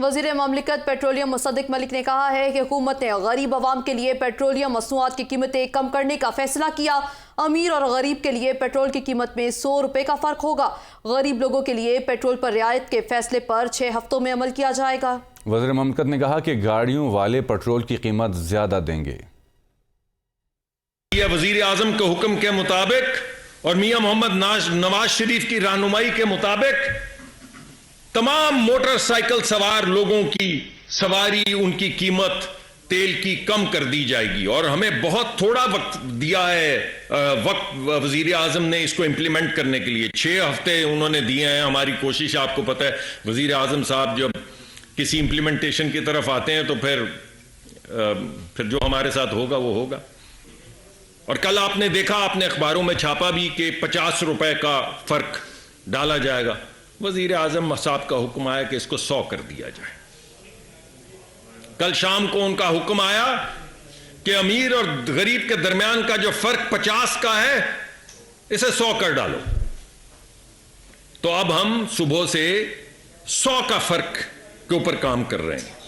وزیر مملکت پیٹرولیم مصدق ملک نے کہا ہے کہ حکومت نے غریب عوام کے لیے پیٹرولیم مصنوعات کی قیمتیں کم کرنے کا فیصلہ کیا۔ امیر اور غریب کے لیے پیٹرول کی قیمت میں 100 روپے کا فرق ہوگا۔ غریب لوگوں کے لیے پیٹرول پر رعایت کے فیصلے پر 6 ہفتوں میں عمل کیا جائے گا۔ وزیر مملکت نے کہا کہ گاڑیوں والے پیٹرول کی قیمت زیادہ دیں گے۔ وزیر اعظم کے حکم کے مطابق اور میاں محمد نواز شریف کی رہنمائی کے مطابق تمام موٹر سائیکل سوار لوگوں کی سواری ان کی قیمت تیل کی کم کر دی جائے گی، اور ہمیں بہت تھوڑا وقت دیا ہے وزیر اعظم نے اس کو امپلیمنٹ کرنے کے لیے 6 ہفتے انہوں نے دیے ہیں۔ ہماری کوشش آپ کو پتہ ہے وزیر اعظم صاحب جب کسی امپلیمنٹیشن کی طرف آتے ہیں تو پھر جو ہمارے ساتھ ہوگا وہ ہوگا۔ اور کل آپ نے دیکھا، آپ نے اخباروں میں چھاپا بھی کہ 50 روپے کا فرق ڈالا جائے گا۔ وزیر اعظم صاحب کا حکم آیا کہ اس کو 100 کر دیا جائے۔ کل شام کو ان کا حکم آیا کہ امیر اور غریب کے درمیان کا جو فرق 50 کا ہے اسے 100 کر ڈالو۔ تو اب ہم صبح سے 100 کا فرق کے اوپر کام کر رہے ہیں۔